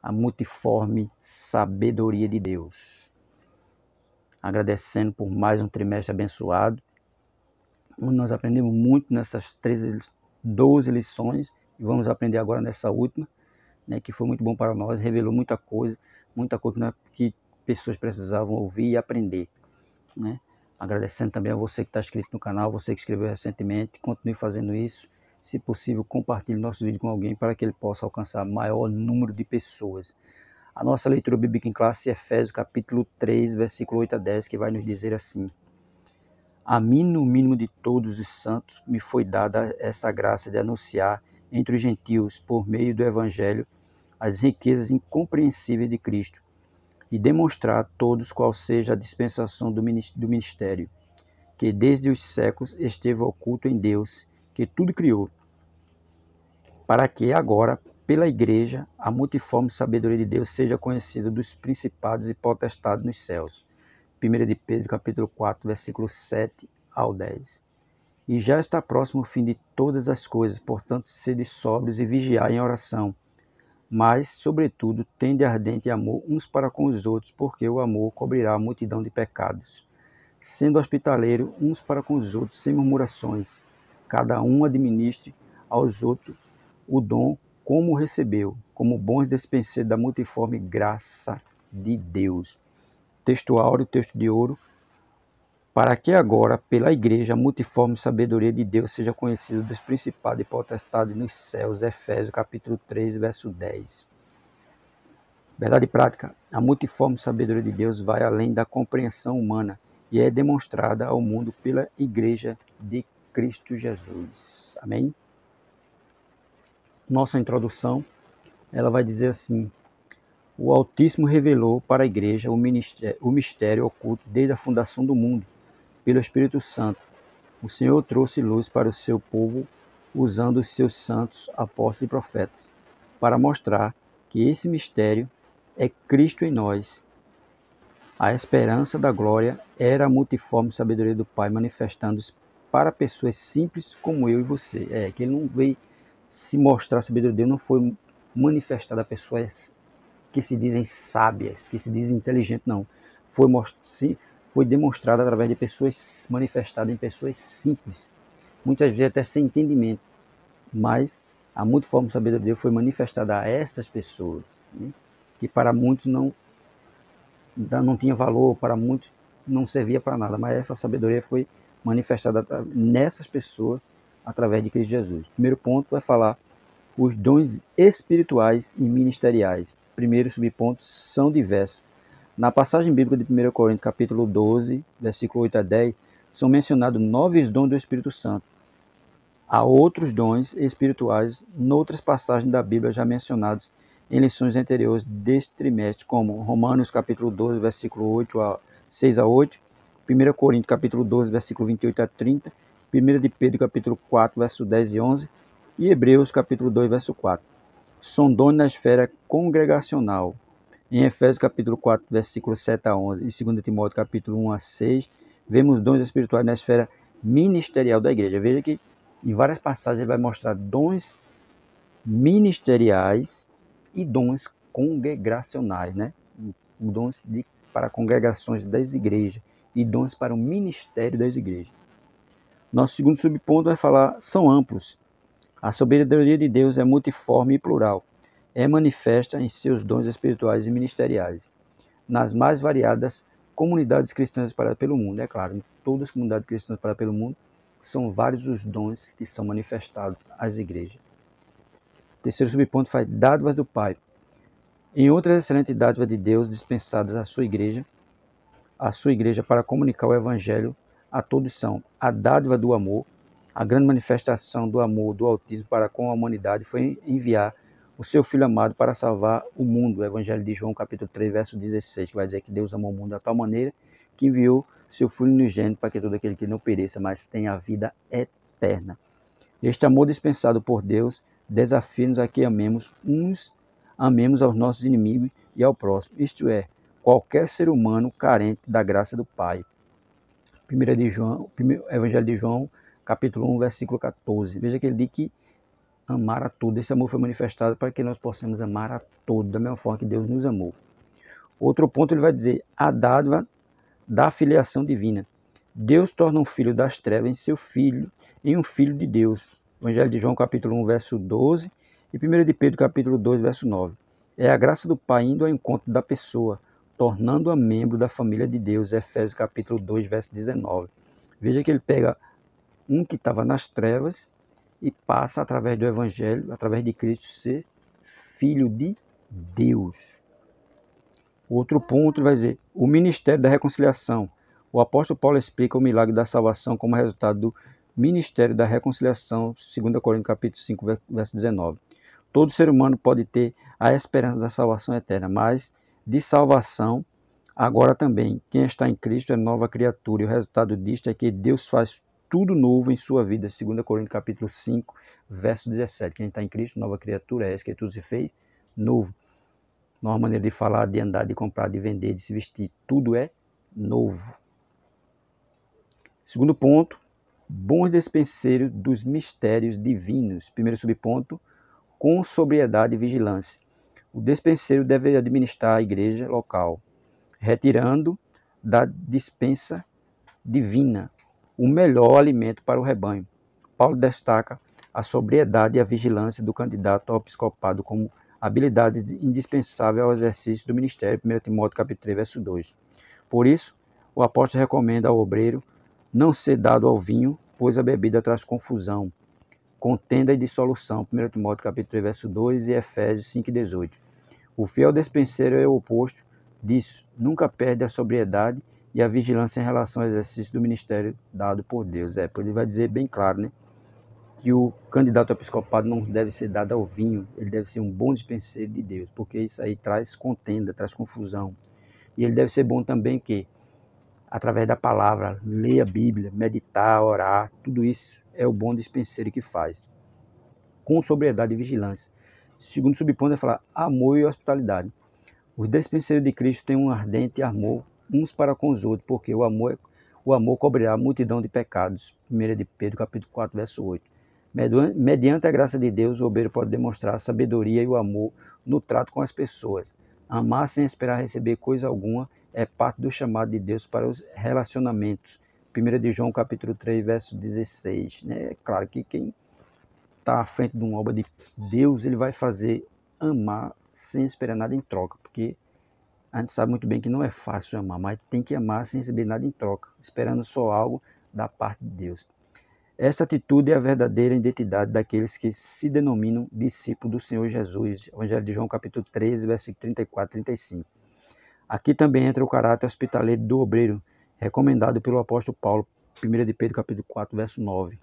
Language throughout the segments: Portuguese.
a multiforme sabedoria de Deus. Agradecendo por mais um trimestre abençoado, onde nós aprendemos muito nessas 12 lições, e vamos aprender agora nessa última, né, que foi muito bom para nós, revelou muita coisa que pessoas precisavam ouvir e aprender, né? Agradecendo também a você que está inscrito no canal, você que inscreveu recentemente, continue fazendo isso. Se possível, compartilhe nosso vídeo com alguém para que ele possa alcançar maior número de pessoas. A nossa leitura bíblica em classe é Efésios capítulo 3, versículo 8 a 10, que vai nos dizer assim: a mim, no mínimo de todos os santos, me foi dada essa graça de anunciar entre os gentios, por meio do Evangelho, as riquezas incompreensíveis de Cristo, e demonstrar a todos qual seja a dispensação do ministério, que desde os séculos esteve oculto em Deus, que tudo criou, para que agora, pela Igreja, a multiforme sabedoria de Deus seja conhecida dos principados e potestades nos céus. 1 de Pedro, capítulo 4, versículos 7 ao 10. E já está próximo o fim de todas as coisas, portanto, sede sóbrios e vigiai em oração. Mas, sobretudo, tende ardente amor uns para com os outros, porque o amor cobrirá a multidão de pecados. Sendo hospitaleiro uns para com os outros, sem murmurações, cada um administre aos outros o dom como recebeu, como bons despenseiros da multiforme graça de Deus. Texto áureo, texto de ouro, para que agora, pela Igreja, a multiforme sabedoria de Deus seja conhecida dos principados e potestades nos céus. Efésios capítulo 3, verso 10. Verdade prática, a multiforme sabedoria de Deus vai além da compreensão humana e é demonstrada ao mundo pela Igreja de Cristo Jesus. Amém? Nossa introdução, ela vai dizer assim: o Altíssimo revelou para a Igreja o mistério oculto desde a fundação do mundo, pelo Espírito Santo. O Senhor trouxe luz para o seu povo, usando os seus santos, apóstolos e profetas, para mostrar que esse mistério é Cristo em nós. A esperança da glória era a multiforme sabedoria do Pai, manifestando-se para pessoas simples como eu e você. Que ele não veio se mostrar a sabedoria de Deus, não foi manifestada a pessoas que se dizem sábias, que se dizem inteligentes, não. Foi demonstrada através de pessoas, manifestada em pessoas simples, muitas vezes até sem entendimento, mas a multiforme sabedoria de Deus foi manifestada a estas pessoas, né? Que para muitos não tinha valor, para muitos não servia para nada, mas essa sabedoria foi manifestada nessas pessoas através de Cristo Jesus. O primeiro ponto vai falar os dons espirituais e ministeriais. Primeiro subponto são diversos. Na passagem bíblica de 1 Coríntios, capítulo 12, versículo 8 a 10, são mencionados 9 dons do Espírito Santo. Há outros dons espirituais noutras passagens da Bíblia já mencionados em lições anteriores deste trimestre, como Romanos, capítulo 12, versículo 6 a 8, 1 Coríntios, capítulo 12, versículo 28 a 30, 1 de Pedro, capítulo 4, verso 10 e 11, e Hebreus, capítulo 2, verso 4. São dons na esfera congregacional. Em Efésios capítulo 4, versículos 7 a 11 e 2 Timóteo capítulo 1 a 6, vemos dons espirituais na esfera ministerial da igreja. Veja que em várias passagens ele vai mostrar dons ministeriais e dons congregacionais, né? Dons para congregações das igrejas e dons para o ministério das igrejas. Nosso segundo subponto vai falar, são amplos. A sabedoria de Deus é multiforme e plural. É manifesta em seus dons espirituais e ministeriais, nas mais variadas comunidades cristãs espalhadas pelo mundo. É claro, em todas as comunidades cristãs espalhadas pelo mundo, são vários os dons que são manifestados às igrejas. O terceiro subponto faz dádivas do Pai. Em outras excelentes dádivas de Deus dispensadas à sua igreja para comunicar o Evangelho a todos são a dádiva do amor. A grande manifestação do amor do Altíssimo para com a humanidade foi enviar o seu Filho amado para salvar o mundo. O Evangelho de João, capítulo 3, verso 16, que vai dizer que Deus amou o mundo de tal maneira que enviou seu Filho unigênito para que todo aquele que não pereça, mas tenha a vida eterna. Este amor dispensado por Deus desafia-nos a que amemos aos nossos inimigos e ao próximo, isto é, qualquer ser humano carente da graça do Pai. Evangelho de João, capítulo 1, versículo 14. Veja que ele diz que amar a todos. Esse amor foi manifestado para que nós possamos amar a todos, da mesma forma que Deus nos amou. Outro ponto ele vai dizer, a dádiva da filiação divina. Deus torna um filho das trevas em seu filho, em um filho de Deus. Evangelho de João, capítulo 1, verso 12, e 1 de Pedro, capítulo 2, verso 9. É a graça do Pai indo ao encontro da pessoa, tornando-a membro da família de Deus. Efésios, capítulo 2, verso 19. Veja que ele pega um que estava nas trevas e passa, através do Evangelho, através de Cristo, ser filho de Deus. Outro ponto vai dizer, o ministério da reconciliação. O apóstolo Paulo explica o milagre da salvação como resultado do ministério da reconciliação, 2 Coríntios capítulo 5, verso 19. Todo ser humano pode ter a esperança da salvação eterna, mas de salvação, agora também, quem está em Cristo é nova criatura, e o resultado disto é que Deus faz tudo novo em sua vida, 2 Coríntios capítulo 5, verso 17. Quem está em Cristo, nova criatura é, que tudo se fez novo. Nova maneira de falar, de andar, de comprar, de vender, de se vestir, tudo é novo. Segundo ponto, bons despenseiros dos mistérios divinos. Primeiro subponto, com sobriedade e vigilância. O despenseiro deve administrar a igreja local, retirando da dispensa divina o melhor alimento para o rebanho. Paulo destaca a sobriedade e a vigilância do candidato ao episcopado como habilidades indispensáveis ao exercício do ministério, 1 Timóteo capítulo 3, verso 2. Por isso, o apóstolo recomenda ao obreiro não ser dado ao vinho, pois a bebida traz confusão, contenda e dissolução, 1 Timóteo capítulo 3, verso 2 e Efésios 5, 18. O fiel despenseiro é o oposto disso, nunca perde a sobriedade e a vigilância em relação ao exercício do ministério dado por Deus. Ele vai dizer bem claro, né, que o candidato ao episcopado não deve ser dado ao vinho, ele deve ser um bom dispenseiro de Deus, porque isso aí traz contenda, traz confusão. E ele deve ser bom também que, através da palavra, ler a Bíblia, meditar, orar, tudo isso é o bom dispenseiro que faz, com sobriedade e vigilância. Segundo subponto é falar amor e hospitalidade. Os despenseiros de Cristo têm um ardente amor uns para com os outros, porque o amor cobrirá a multidão de pecados. 1 de Pedro, capítulo 4, verso 8. Mediante a graça de Deus, o obreiro pode demonstrar a sabedoria e o amor no trato com as pessoas. Amar sem esperar receber coisa alguma é parte do chamado de Deus para os relacionamentos. 1 de João, capítulo 3, verso 16. É claro que quem está à frente de uma obra de Deus, ele vai fazer amar sem esperar nada em troca, porque a gente sabe muito bem que não é fácil amar, mas tem que amar sem receber nada em troca, esperando só algo da parte de Deus. Esta atitude é a verdadeira identidade daqueles que se denominam discípulos do Senhor Jesus. Evangelho de João, capítulo 13, versículo 34 e 35. Aqui também entra o caráter hospitaleiro do obreiro, recomendado pelo apóstolo Paulo, 1 de Pedro, capítulo 4, verso 9.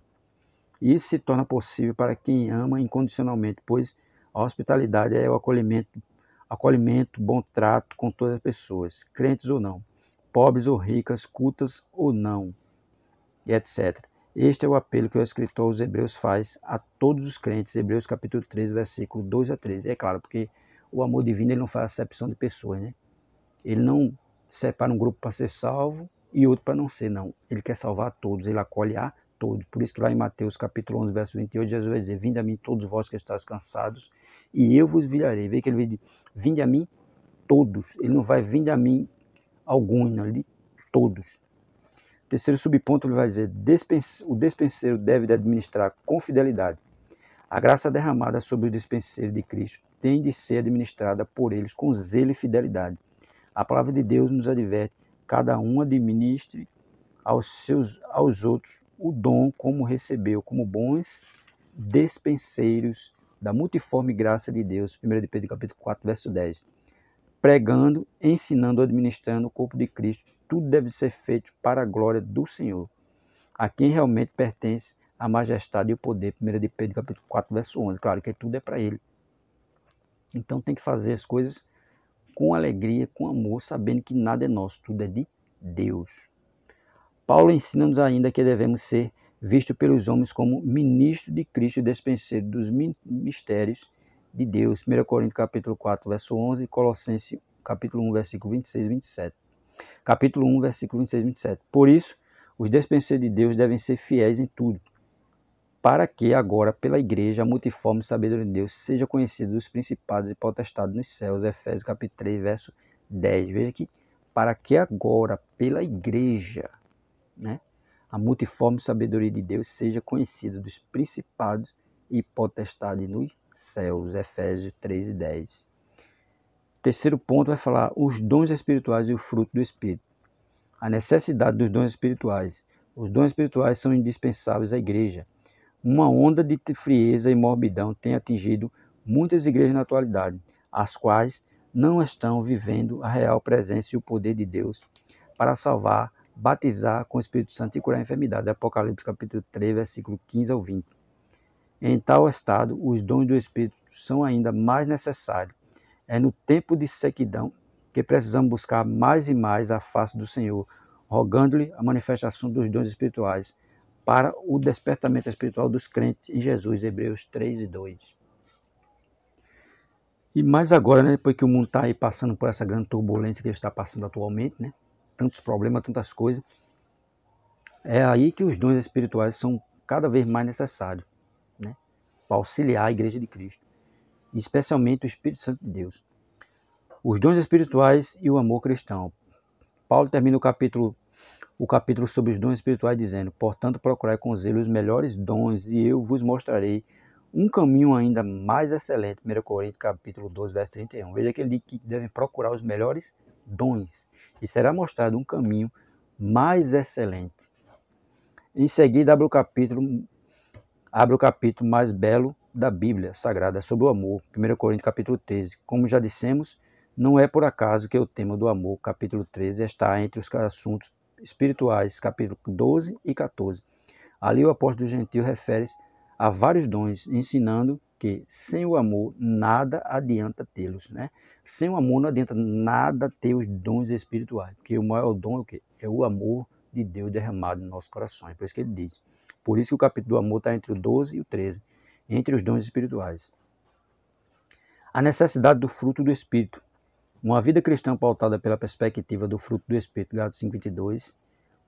Isso se torna possível para quem ama incondicionalmente, pois a hospitalidade é o acolhimento, bom trato com todas as pessoas, crentes ou não, pobres ou ricas, cultas ou não, e etc. Este é o apelo que o escritor aos Hebreus faz a todos os crentes, Hebreus capítulo 13, versículo 2 a 13. É claro, porque o amor divino ele não faz acepção de pessoas, né? Ele não separa um grupo para ser salvo e outro para não ser, não. Ele quer salvar a todos, ele acolhe a todos. Por isso que lá em Mateus capítulo 11, verso 28, Jesus vai dizer, vinde a mim todos vós que estáis cansados e eu vos virarei. Vê que ele diz, vinde a mim todos. Ele não vai, vinde a mim alguns, não, ele diz todos. Terceiro subponto, ele vai dizer, o despenseiro deve administrar com fidelidade. A graça derramada sobre o despenseiro de Cristo tem de ser administrada por eles com zelo e fidelidade. A palavra de Deus nos adverte, cada um administre aos outros o dom como recebeu, como bons despenseiros da multiforme graça de Deus. 1 de Pedro capítulo 4, verso 10. Pregando, ensinando, administrando o corpo de Cristo, tudo deve ser feito para a glória do Senhor, a quem realmente pertence a majestade e o poder. 1 de Pedro capítulo 4, verso 11. Claro que tudo é para ele. Então tem que fazer as coisas com alegria, com amor, sabendo que nada é nosso, tudo é de Deus. Paulo ensina-nos ainda que devemos ser vistos pelos homens como ministros de Cristo e despenseiro dos mistérios de Deus. 1 Coríntios capítulo 4, verso 11 e Colossenses capítulo 1, versículo 26 e 27. Capítulo 1, versículo 26 e 27. Por isso, os despenseiros de Deus devem ser fiéis em tudo. para que agora, pela igreja, a multiforme sabedoria de Deus seja conhecida dos principados e potestades nos céus. Efésios capítulo 3, verso 10. Veja que, para que agora, pela igreja, né, a multiforme sabedoria de Deus seja conhecida dos principados e potestades nos céus. Efésios 3 e 10. Terceiro ponto vai falar os dons espirituais e o fruto do Espírito. A necessidade dos dons espirituais. Os dons espirituais são indispensáveis à igreja. Uma onda de frieza e morbidão tem atingido muitas igrejas na atualidade, as quais não estão vivendo a real presença e o poder de Deus para salvar, batizar com o Espírito Santo e curar a enfermidade. Apocalipse capítulo 3, versículo 15 ao 20. Em tal estado, os dons do Espírito são ainda mais necessários. É no tempo de sequidão que precisamos buscar mais e mais a face do Senhor, rogando-lhe a manifestação dos dons espirituais, para o despertamento espiritual dos crentes em Jesus, Hebreus 3 e 2. E mais agora, né, depois que o mundo está aí passando por essa grande turbulência que ele está passando atualmente, né, tantos problemas, tantas coisas, é aí que os dons espirituais são cada vez mais necessários, né, para auxiliar a igreja de Cristo, e especialmente o Espírito Santo de Deus. Os dons espirituais e o amor cristão. Paulo termina o capítulo sobre os dons espirituais dizendo: portanto, procurai com zelo os melhores dons, e eu vos mostrarei um caminho ainda mais excelente. 1 Coríntios capítulo 12, verso 31. Veja que ele diz que devem procurar os melhores dons, e será mostrado um caminho mais excelente. Em seguida, abre o capítulo mais belo da Bíblia Sagrada sobre o amor. 1 Coríntios capítulo 13. Como já dissemos, não é por acaso que o tema do amor, capítulo 13, está entre os assuntos espirituais, capítulo 12 e 14. Ali o apóstolo gentil refere-se a vários dons, ensinando que sem o amor nada adianta tê-los, né? Sem o amor não adianta nada ter os dons espirituais, porque o maior dom é o quê? É o amor de Deus derramado no nosso coração. É por isso que ele diz. Por isso que o capítulo do amor está entre o 12 e o 13, entre os dons espirituais. A necessidade do fruto do Espírito. Uma vida cristã pautada pela perspectiva do fruto do Espírito, Gálatas 5:22,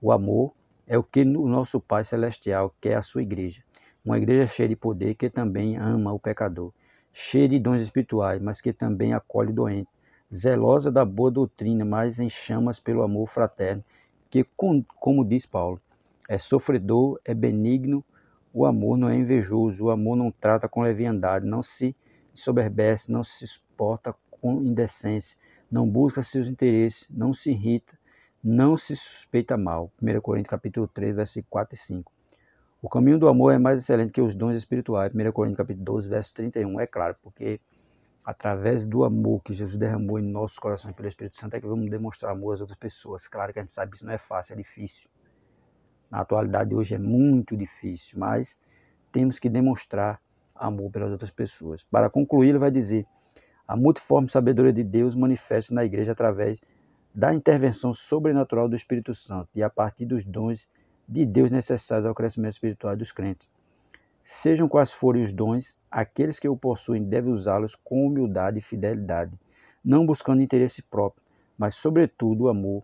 o amor é o que o nosso Pai Celestial quer a sua igreja. Uma igreja cheia de poder que também ama o pecador, cheia de dons espirituais, mas que também acolhe o doente, zelosa da boa doutrina, mas em chamas pelo amor fraterno, que, como diz Paulo, é sofredor, é benigno, o amor não é invejoso, o amor não trata com leviandade, não se ensoberbece, não se exporta com indecência, não busca seus interesses, não se irrita, não se suspeita mal. 1 Coríntios capítulo 3, versículos 4 e 5. O caminho do amor é mais excelente que os dons espirituais. 1 Coríntios capítulo 12, verso 31. É claro, porque através do amor que Jesus derramou em nossos corações pelo Espírito Santo é que vamos demonstrar amor às outras pessoas. Claro que a gente sabe que isso não é fácil, é difícil. Na atualidade de hoje é muito difícil, mas temos que demonstrar amor pelas outras pessoas. Para concluir, ele vai dizer: a multiforme sabedoria de Deus manifesta na igreja através da intervenção sobrenatural do Espírito Santo e a partir dos dons de Deus necessários ao crescimento espiritual dos crentes. Sejam quais forem os dons, aqueles que o possuem devem usá-los com humildade e fidelidade, não buscando interesse próprio, mas sobretudo o amor,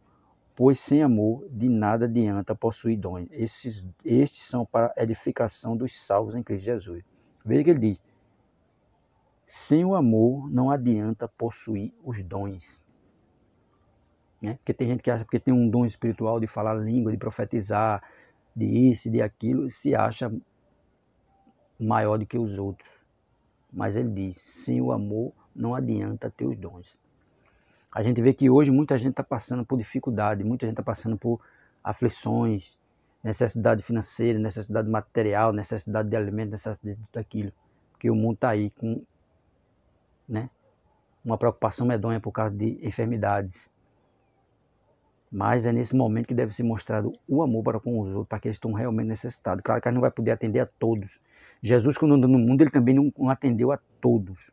pois sem amor de nada adianta possuir dons. Estes são para a edificação dos salvos em Cristo Jesus. Veja que ele diz: sem o amor não adianta possuir os dons. Né? Porque tem gente que acha que tem um dom espiritual de falar língua, de profetizar, de isso e de aquilo, se acha maior do que os outros. Mas ele diz: sem o amor não adianta ter os dons. A gente vê que hoje muita gente está passando por dificuldade, muita gente está passando por aflições, necessidade financeira, necessidade material, necessidade de alimento, necessidade de tudo aquilo. Porque o mundo está aí com, né, uma preocupação medonha por causa de enfermidades. Mas é nesse momento que deve ser mostrado o amor para com os outros, para que eles estão realmente necessitados. Claro que a gente não vai poder atender a todos. Jesus, quando andou no mundo, ele também não atendeu a todos.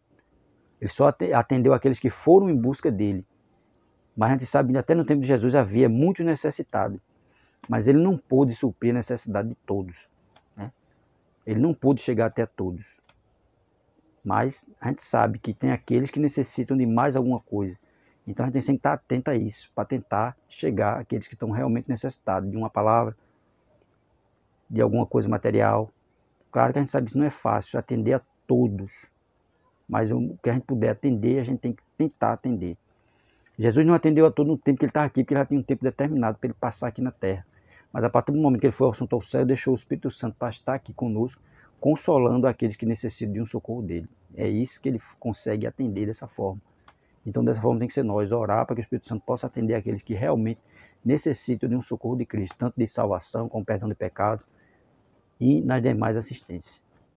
Ele só atendeu aqueles que foram em busca dele. Mas a gente sabe que até no tempo de Jesus havia muitos necessitados. Mas ele não pôde suprir a necessidade de todos. Né? Ele não pôde chegar até a todos. Mas a gente sabe que tem aqueles que necessitam de mais alguma coisa. Então a gente tem que estar atento a isso, para tentar chegar àqueles que estão realmente necessitados de uma palavra, de alguma coisa material. Claro que a gente sabe que isso não é fácil, atender a todos. Mas o que a gente puder atender, a gente tem que tentar atender. Jesus não atendeu a todo no tempo que ele estava aqui, porque ele já tinha um tempo determinado para ele passar aqui na terra. Mas a partir do momento que ele foi assunto ao céu, deixou o Espírito Santo para estar aqui conosco, consolando aqueles que necessitam de um socorro dele. É isso que ele consegue atender dessa forma. Então, dessa forma tem que ser nós, orar para que o Espírito Santo possa atender aqueles que realmente necessitam de um socorro de Cristo, tanto de salvação como perdão de pecado e nas demais assistências.